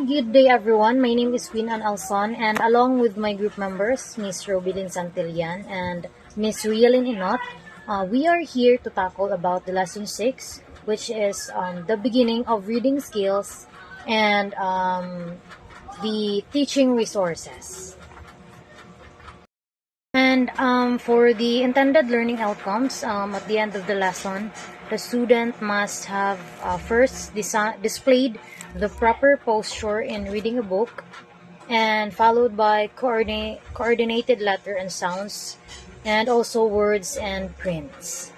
good day everyone. My name is Queen Ann Alson, and along with my group members, Miss Robilyn Santillan and Miss Rialyn Inot, we are here to tackle about the lesson 6, which is the beginning of reading skills and the teaching resources. And for the intended learning outcomes, at the end of the lesson, the student must have first displayed the proper posture in reading a book, and followed by coordinated letter and sounds, and also words and prints.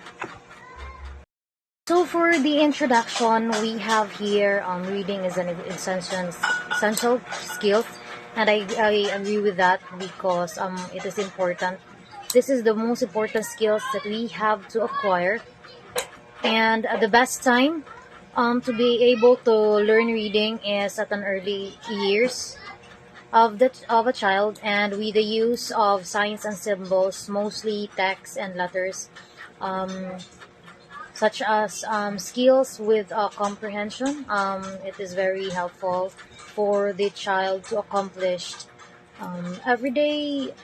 So for the introduction, we have here reading is an essential skill, and I agree with that because it is important. This is the most important skills that we have to acquire, and the best time to be able to learn reading is at an early years of a child, and with the use of signs and symbols, mostly text and letters. Such as skills with comprehension. It is very helpful for the child to accomplish everyday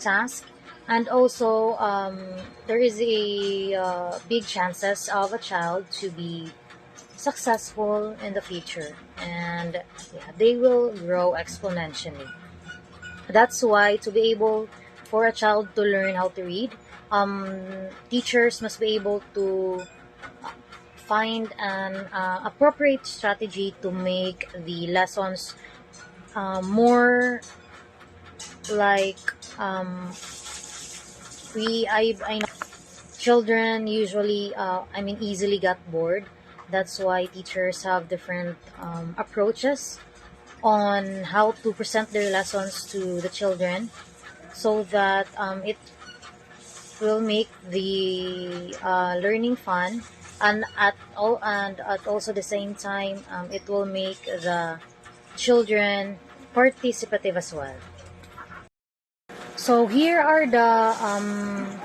task, and also there is a big chances of a child to be successful in the future, and they will grow exponentially. That's why to be able for a child to learn how to read, teachers must be able to find an appropriate strategy to make the lessons more like I know children usually easily get bored. That's why teachers have different approaches on how to present their lessons to the children, so that it will make the learning fun, and at also the same time it will make the children participative as well. So here are the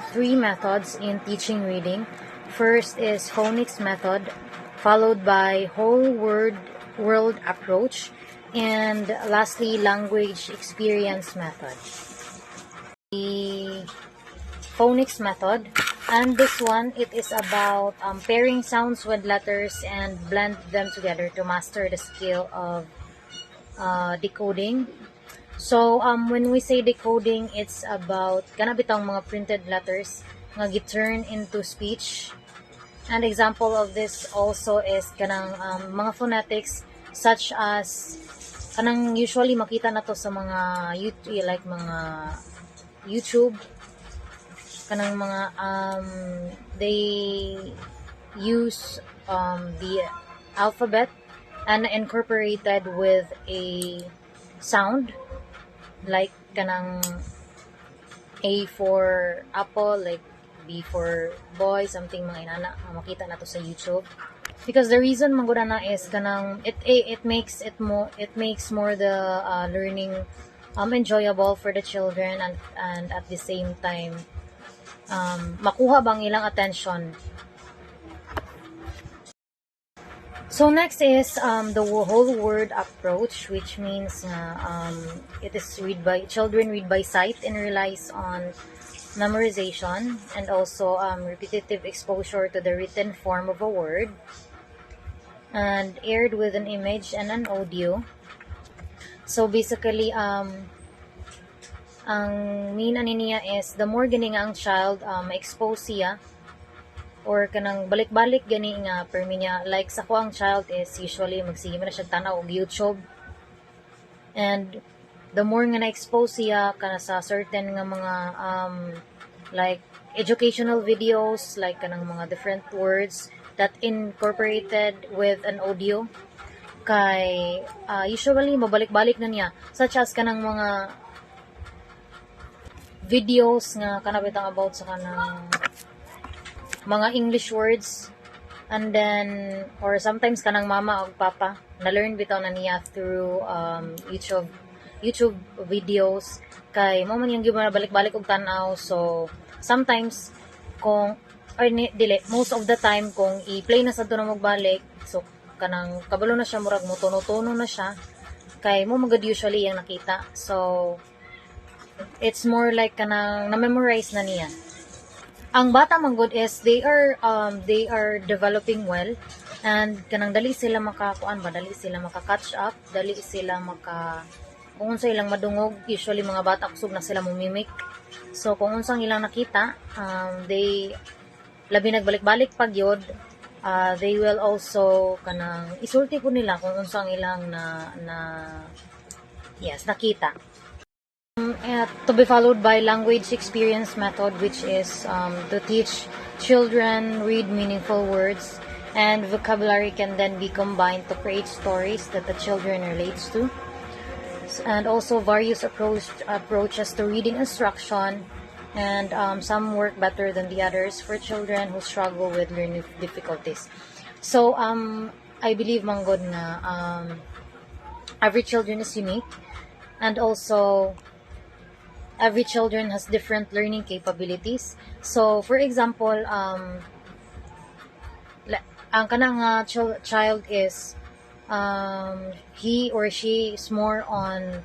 3 methods in teaching reading. First is phonics method, followed by whole world approach, and lastly language experience method. The phonics method, and this one, it is about pairing sounds with letters and blend them together to master the skill of decoding. So when we say decoding, it's about kanabitang mga printed letters nga gi-turn into speech. An example of this also is kanang mga phonetics, such as kanang usually makita na to sa mga YouTube, kanang mga they use the alphabet and incorporated with a sound, like kanang A for apple, like B for boy, something mga inana makita na to sa YouTube. Because the reason mangguna na is kanang it makes more the learning enjoyable for the children, and at the same time makuha bang ilang attention. So next is the whole word approach, which means it is children read by sight and relies on memorization, and also repetitive exposure to the written form of a word, and aired with an image and an audio. So basically ang mean ani niya is the more gani nga ang child ma-expose siya, or kanang balik-balik gani nga permi niya, like sa ko ang child is usually magsige man na siya tanaw og YouTube, and the more nga na-expose siya kana sa certain nga mga like educational videos, like kanang mga different words that incorporated with an audio, kay usually mabalik-balik na niya, such as kanang mga videos nga kanabitang about sa kanang mga English words, and then or sometimes kanang mama o papa na learn bitaw na niya through YouTube videos, kay mo man yung giba balik-balik og tan-aw. So sometimes kung most of the time kung i-play na sa to na magbalik, so kanang kabalo na siya, murag mo tono-tono na siya, kay mo magud usually yung nakita. So it's more like kanang na-memorize na niya. Ang bata man good is they are developing well, and kanang dali sila makakuan ba, dali sila maka-catch up, dali sila maka kung unsa ilang madungog, usually mga bata kusog na sila mumimik. So kung unsang ilang nakita, they labi nagbalik-balik pag yod, they will also kanang isulti po nila kung unsang ilang na yes nakita. To be followed by language experience method, which is to teach children read meaningful words, and vocabulary can then be combined to create stories that the children relates to. And also various approaches to reading instruction, and some work better than the others for children who struggle with learning difficulties. So I believe manggod na every children is unique, and also every children has different learning capabilities. So for example, ang kanang child is he or she is more on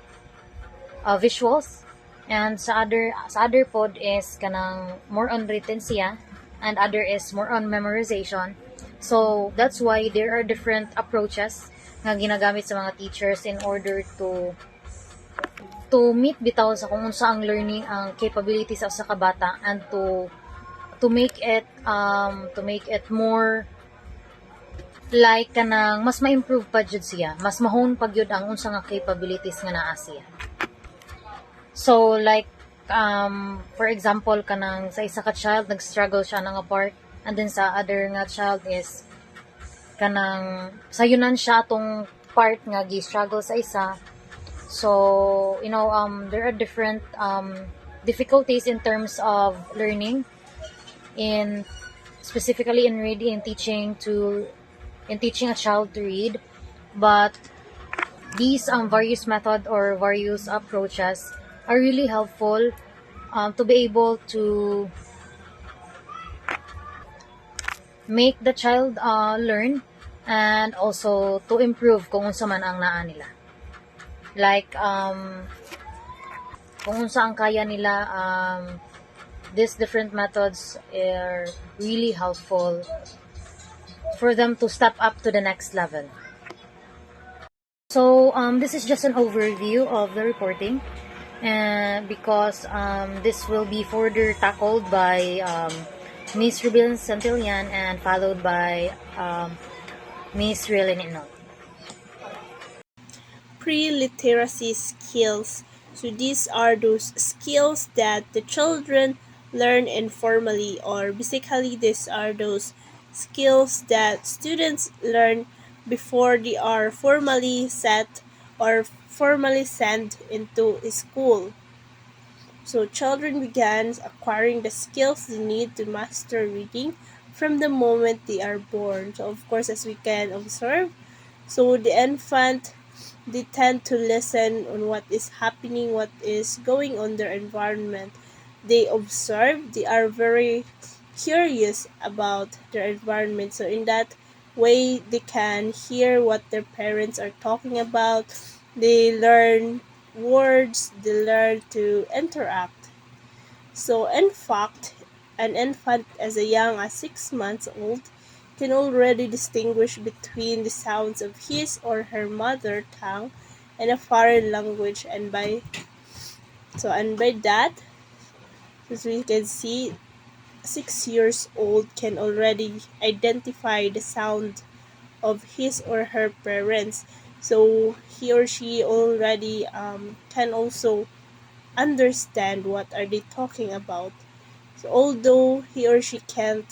visuals, and sa other pod is kanang more on written siya, and other is more on memorization. So that's why there are different approaches nga ginagamit sa mga teachers in order to meet bitaw sa kung unsa ang learning ang capabilities sa usa ka bata, and to make it more like kanang mas ma-improve pa jud siya, mas ma-hone pa jud ang unsa nga capabilities nga naa siya. So like for example kanang sa isa ka child nag-struggle siya nga part, and then sa other nga child is kanang sayunan siya atong part nga gi-struggle sa isa. So, there are different difficulties in terms of learning, in specifically in reading, in teaching a child to read. But these various method or various approaches are really helpful to be able to make the child learn, and also to improve kung unsa man ang naa nila. Like kung unsa ang kaya nila, these different methods are really helpful for them to step up to the next level. So this is just an overview of the reporting, and because this will be further tackled by Miss Ruben Santillan and followed by Miss Rilin Inol. Pre-literacy skills. So these are those skills that the children learn informally, or basically these are those skills that students learn before they are formally set or formally sent into school. So children began acquiring the skills they need to master reading from the moment they are born. So of course, as we can observe, so the infant, they tend to listen on what is happening, what is going on their environment. They observe, they are very curious about their environment. So in that way, they can hear what their parents are talking about. They learn words, they learn to interact. So in fact, an infant as young as 6 months old can already distinguish between the sounds of his or her mother tongue and a foreign language, and by that, as we can see, 6 years old can already identify the sound of his or her parents. So he or she already can also understand what are they talking about. So although he or she can't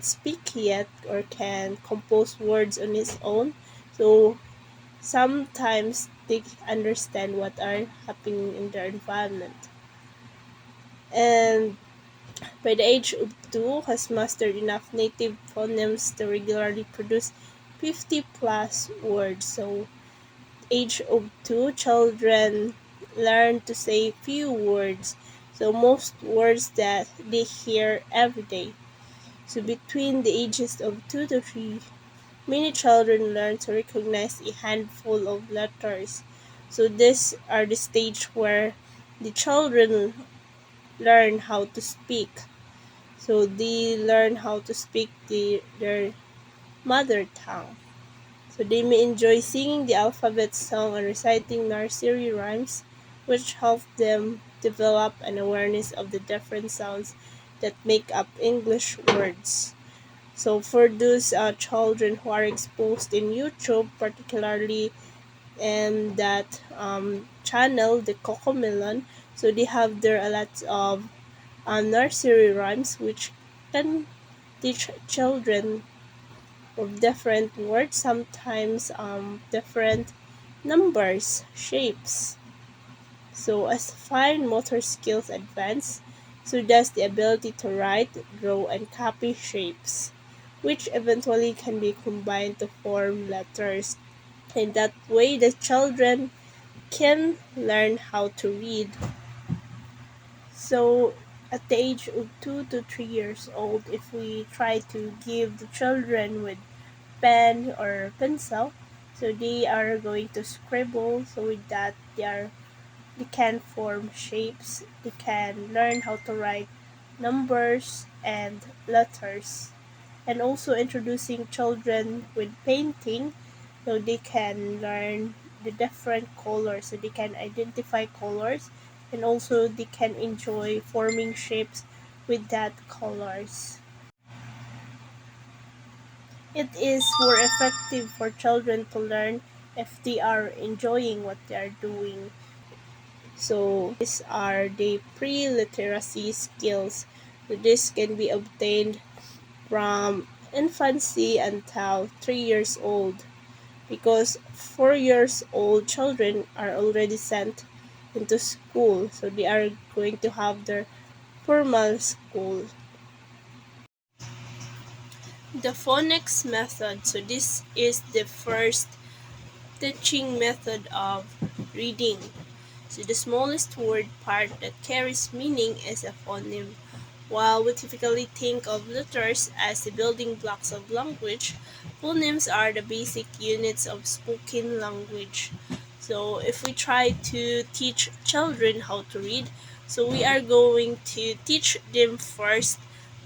speak yet or can compose words on his own, so sometimes they understand what are happening in their environment. And by the age of 2, has mastered enough native phonemes to regularly produce 50 plus words. So age of 2, children learn to say few words. So most words that they hear every day. So between the ages of 2 to 3, many children learn to recognize a handful of letters. So these are the stage where the children learn how to speak. So they learn how to speak their mother tongue. So they may enjoy singing the alphabet song and reciting nursery rhymes, which help them develop an awareness of the different sounds that make up English words. So for those children who are exposed in YouTube, particularly in that channel, the Cocomelon, so they have there a lot of nursery rhymes which can teach children of different words, sometimes different numbers, shapes. So as fine motor skills advance, so does the ability to write, draw, and copy shapes, which eventually can be combined to form letters. In that way, the children can learn how to read. So at the age of 2 to 3 years old, if we try to give the children with pen or pencil, so they are going to scribble. So with that, they can form shapes. They can learn how to write numbers and letters, and also introducing children with painting, so they can learn the different colors, so they can identify colors, and also they can enjoy forming shapes with that colors. It is more effective for children to learn if they are enjoying what they are doing. So these are the pre-literacy skills. So this can be obtained from infancy until 3 years old, because 4 years old children are already sent into school, so they are going to have their formal school. The phonics method, so this is the first teaching method of reading. So the smallest word part that carries meaning is a phoneme. While we typically think of letters as the building blocks of language, phonemes are the basic units of spoken language. So if we try to teach children how to read, so we are going to teach them first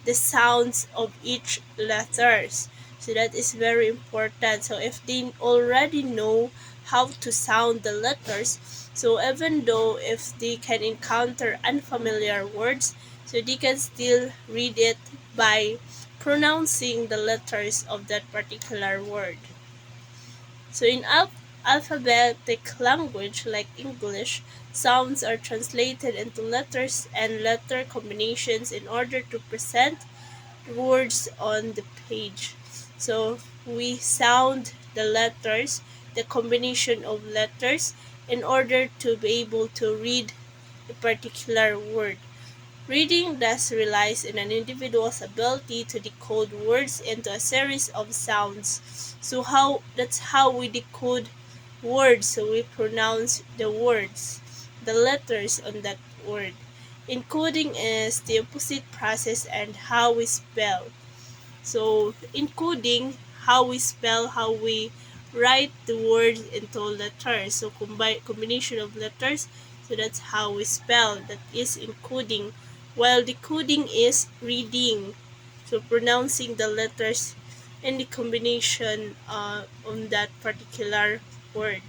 the sounds of each letters. So that is very important. So if they already know how to sound the letters, so even though if they can encounter unfamiliar words, so they can still read it by pronouncing the letters of that particular word. So in alphabetic language like English, sounds are translated into letters and letter combinations in order to present words on the page. So we sound the letters, the combination of letters, in order to be able to read a particular word. Reading thus relies on an individual's ability to decode words into a series of sounds. So that's how we decode words. So we pronounce the words, the letters on that word. Encoding is the opposite process and how we spell. So encoding, how we spell, how we write the words into letters. So combination of letters. So that's how we spell. That is encoding. While decoding is reading. So pronouncing the letters and the combination on that particular word.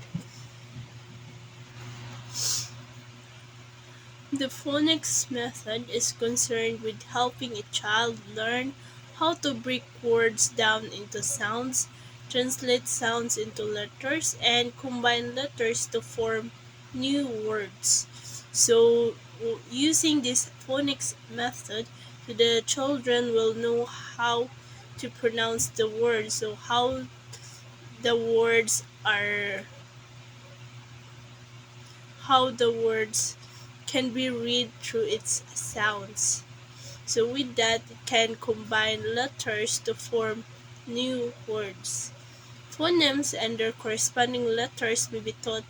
The phonics method is concerned with helping a child learn how to break words down into sounds, translate sounds into letters, and combine letters to form new words. So, using this phonics method, the children will know how to pronounce the words, so the words are how the words can be read through its sounds. So with that, it can combine letters to form new words. Phonemes and their corresponding letters may be taught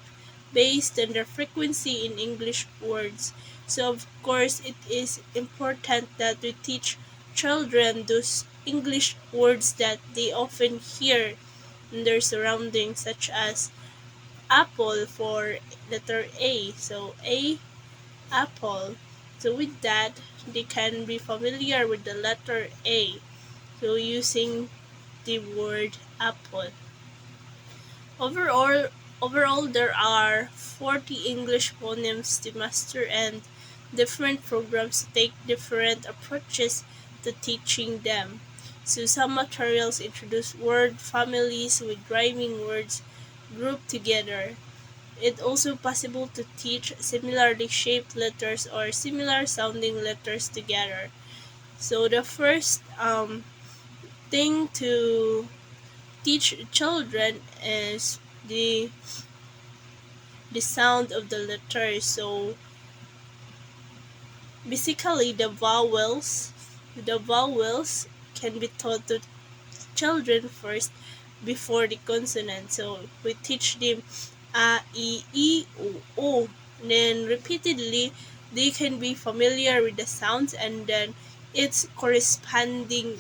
based on their frequency in English words. So of course, it is important that we teach children those English words that they often hear in their surroundings, such as apple for letter A. So A, apple. So with that, they can be familiar with the letter A. So using the word apple. Overall, overall there are 40 English phonemes to master and different programs to take different approaches to teaching them. So some materials introduce word families with rhyming words grouped together. It's also possible to teach similarly shaped letters or similar sounding letters together. So the first thing to teach children is the sound of the letters. So basically the vowels can be taught to children first before the consonant. So we teach them a, e, o. Then repeatedly they can be familiar with the sounds and then its corresponding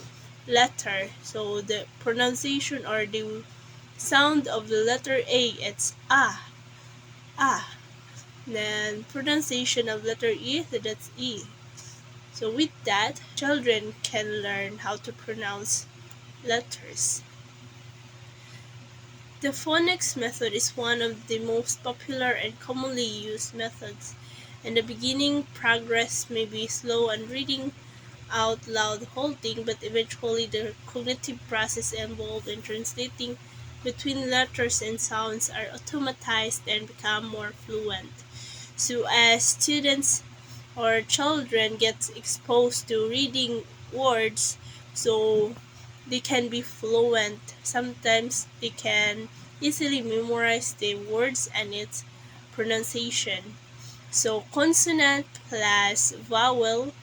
letter. So the pronunciation or the sound of the letter A, it's a. Then pronunciation of letter E, so that's E. So with that, children can learn how to pronounce letters. The phonics method is one of the most popular and commonly used methods. In the beginning, progress may be slow and reading out loud halting, but eventually the cognitive process involved in translating between letters and sounds are automatized and become more fluent. So as students or children get exposed to reading words, so they can be fluent. Sometimes they can easily memorize the words and its pronunciation. So consonant plus vowel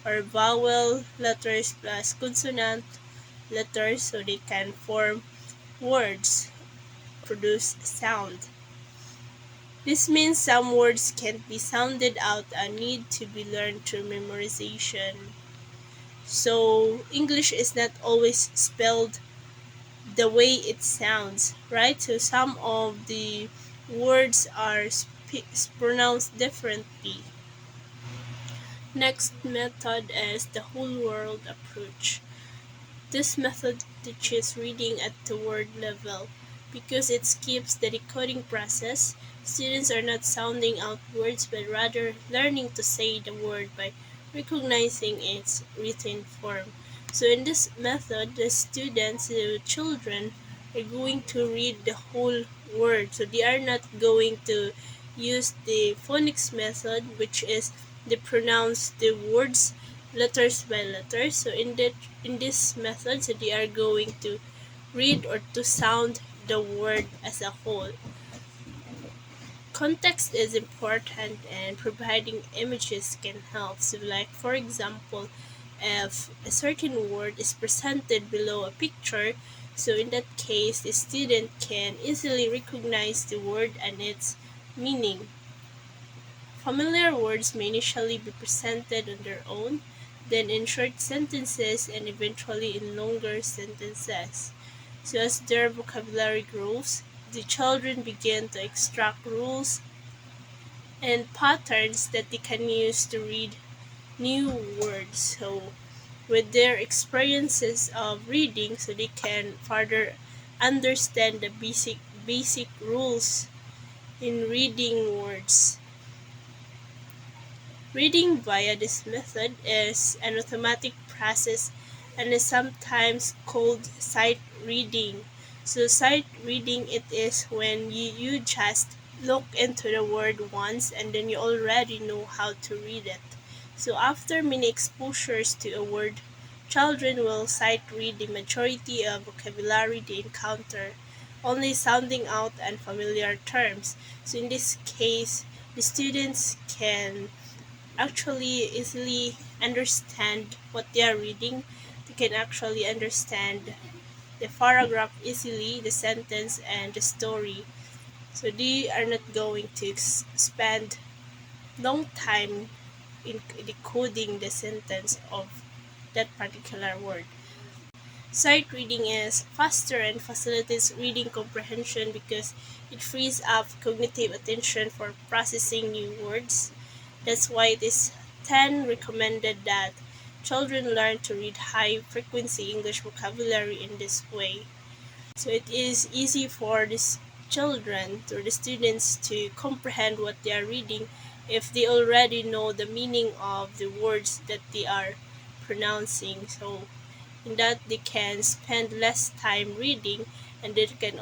or vowel letters plus consonant letters, so they can form words, produce sound. This means some words can't be sounded out and need to be learned through memorization. So English is not always spelled the way it sounds, right? So some of the words are pronounced differently. Next method is the whole world approach. This method teaches reading at the word level. Because it skips the decoding process, students are not sounding out words but rather learning to say the word by recognizing its written form. So in this method, the children are going to read the whole word. So they are not going to use the phonics method, which is they pronounce the words letters by letters. So in this method, so they are going to read or to sound the word as a whole. Context is important and providing images can help. So like for example, if a certain word is presented below a picture, so in that case the student can easily recognize the word and its meaning. Familiar words may initially be presented on their own, then in short sentences, and eventually in longer sentences. So, as their vocabulary grows, the children begin to extract rules and patterns that they can use to read new words. So, with their experiences of reading, so they can further understand the basic rules in reading words. Reading via this method is an automatic process and is sometimes called sight reading. So sight reading it is when you just look into the word once and then you already know how to read it. So after many exposures to a word, children will sight read the majority of vocabulary they encounter, only sounding out unfamiliar terms. So in this case, the students can actually easily understand what they are reading. They can actually understand the paragraph easily, the sentence, and the story. So they are not going to spend long time in decoding the sentence of that particular word. Sight reading is faster and facilitates reading comprehension because it frees up cognitive attention for processing new words. That's why it is 10 recommended that children learn to read high frequency English vocabulary in this way. So it is easy for these children or the students to comprehend what they are reading if they already know the meaning of the words that they are pronouncing. So in that they can spend less time reading and they can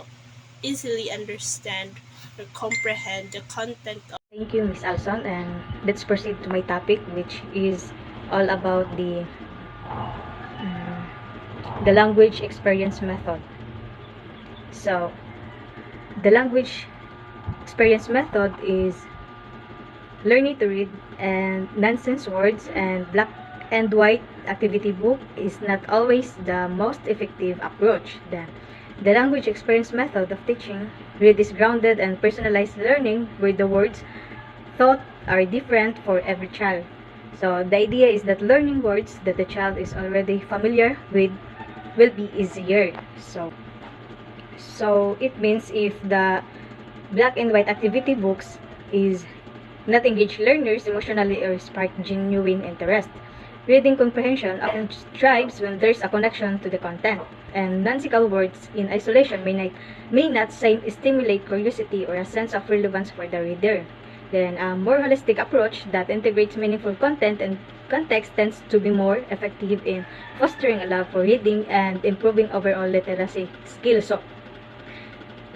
easily understand or comprehend the content of. Thank you, Miss Alson, and let's proceed to my topic, which is all about the language experience method. So, the language experience method is learning to read and nonsense words and black and white activity book is not always the most effective approach. The language experience method of teaching read is grounded and personalized learning where the words thought are different for every child. So the idea is that learning words that the child is already familiar with will be easier. So it means if the black and white activity books is not engage learners emotionally or spark genuine interest. Reading comprehension often thrives when there's a connection to the content, and nonsensical words in isolation may not stimulate curiosity or a sense of relevance for the reader. Then a more holistic approach that integrates meaningful content and context tends to be more effective in fostering a love for reading and improving overall literacy skills. So,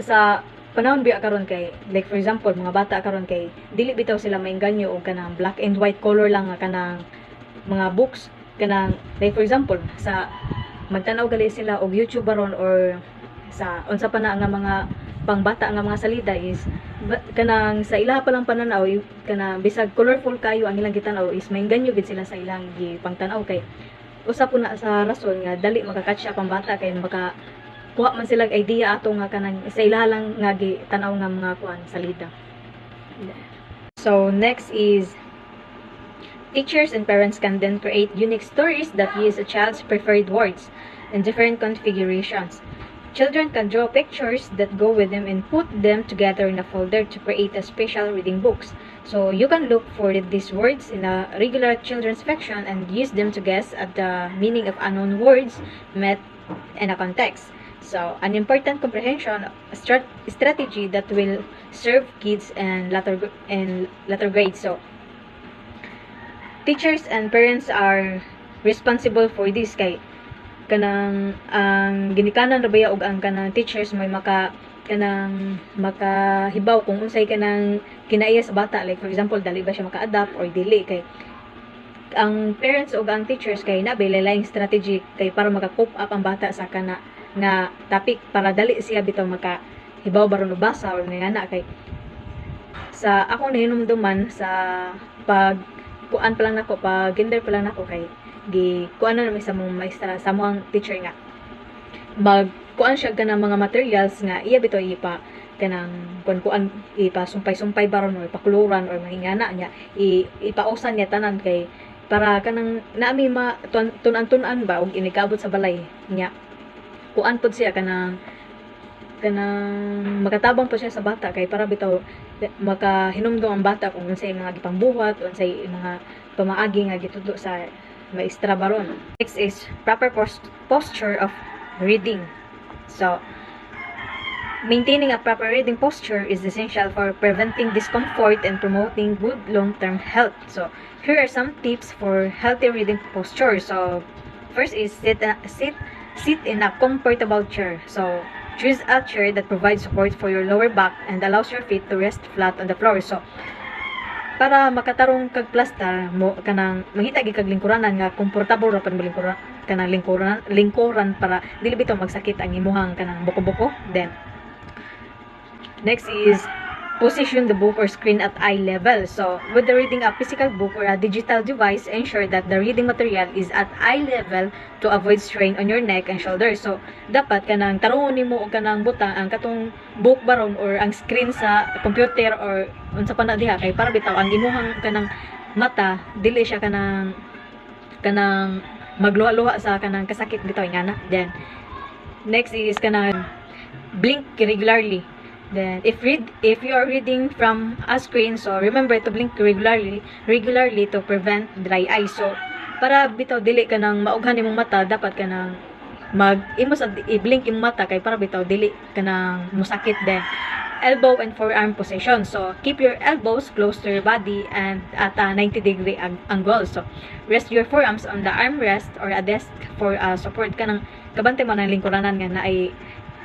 sa panahon biya karon kay like for example mga bata karon kay dili bitaw sila maengganyo og kanang black and white color lang nga kanang mga books kanang like for example sa magtanaw gali sila og YouTube baron or sa unsa pa na nga mga pangbata nga mga salida is kanang sa ilaha pa lang pananaw kanang bisag colorful kayo ang ilang gitanaw is maengganyo gid sila sa ilang gipangtanaw kay usa po na sa rason nga dali makakatch pang bata kay maka kuha man sila idea ato nga kanang sa ilaha lang nga gitanaw nga mga kuan salida. So next is teachers and parents can then create unique stories that use a child's preferred words in different configurations. Children can draw pictures that go with them and put them together in a folder to create a special reading books. So you can look for these words in a regular children's section and use them to guess at the meaning of unknown words met in a context. So, an important comprehension strategy that will serve kids and latter grades. So, teachers and parents are responsible for this kay kanang ang ginikanan ra baya og ang kanang teachers may makahibaw kung unsay kanang kinaiya sa bata, like for example dali ba siya maka-adapt or dili kay ang parents ug ang teachers kay nabe lain strategy kay para maka-cope up ang bata sa kana nga topic para dali siya bitaw makahibaw baron basa or ngana kay sa ako nahinumduman sa pag kuan pa lang nako pag gender pa lang nako kay kuan na sa mong maestra sa mong teacher nga kuan siya kanang mga materials nga iya bitaw ipa kanang kuan ipa sumpay baron or ipakuluran or mahingana niya ipausan niya tanan kay para kanang naami tunan ba og inigabot sa balay niya kuan pod siya kanang makatabang po siya sa bata kay para bitaw makahinumdum ang bata kung unsay mga gipangbuhat unsay mga pamaagi nga gitudo sa maestra baron. Next is proper posture of reading. So maintaining a proper reading posture is essential for preventing discomfort and promoting good long-term health. So here are some tips for healthy reading posture. So first is sit in a comfortable chair. So choose a chair that provides support for your lower back and allows your feet to rest flat on the floor. So para makatarong kag plaster mo kanang mangita gid kag lingkuranan nga komportable ra pag lingkuran kanang lingkuran para dili bitaw magsakit ang imuhang kanang buko-buko. Then next is position the book or screen at eye level. So with the reading a physical book or a digital device, ensure that the reading material is at eye level to avoid strain on your neck and shoulders. So dapat kanang tarungon nimo og kanang butang ang katong book baron or ang screen sa computer or unsa pa na diha kay para bitaw ang imuhang kanang mata dili siya kanang magluha-luha sa kanang kasakit bitaw ingana. Then next is kanang blink regularly. Then if you are reading from a screen, so remember to blink regularly to prevent dry eyes. So para bitaw dili ka nang maughan imong mata, dapat ka nang imo sa i-blink imong mata kay para bitaw dili ka nang musakit. Then elbow and forearm position. So keep your elbows close to your body and at a 90-degree angle. So rest your forearms on the armrest or a desk for support ka nang kabante mo ng lingkuranan nga na ay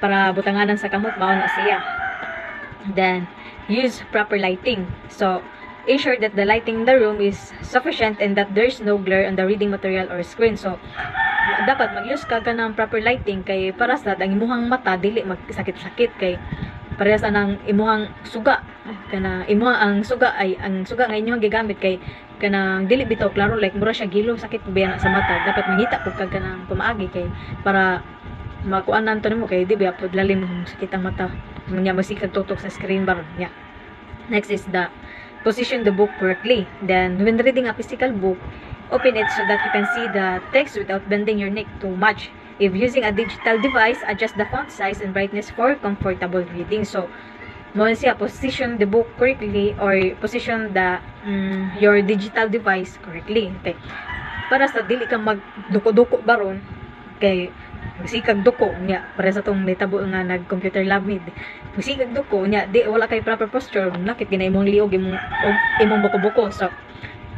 para butanganan sa kamot mao na siya. Then use proper lighting. So ensure that the lighting in the room is sufficient and that there's no glare on the reading material or screen. So dapat mag-use ka ng proper lighting kay para sa ang imuhang mata dili magsakit-sakit kay parehas nang imuhang suga kana ang suga nga inyong gigamit kay kanang dili bitaw klaro like mura siya gilo sakit biya sa mata. Dapat mangita pud kag kanang pamaagi kay para makuanan to nimo kay di ba pud lalim sakit ang mata nya masikag tutok sa screen bar nya. Next is the position the book correctly. Then when reading a physical book, open it so that you can see the text without bending your neck too much. If using a digital device, adjust the font size and brightness for comfortable reading. So mo siya position the book correctly or position the your digital device correctly. Okay, para sa dili ka magduko-duko baron kay musikag duko nya para sa tong nitabo nga nag computer lab mid musikag duko nya di wala kay proper posture nakit ginay imong liog imong buko-buko. So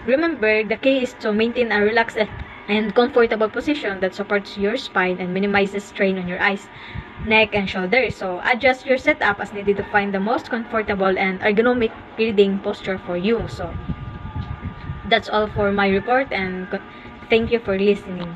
remember, the key is to maintain a relaxed and comfortable position that supports your spine and minimizes strain on your eyes, neck, and shoulders. So adjust your setup as needed to find the most comfortable and ergonomic reading posture for you. So that's all for my report, and thank you for listening.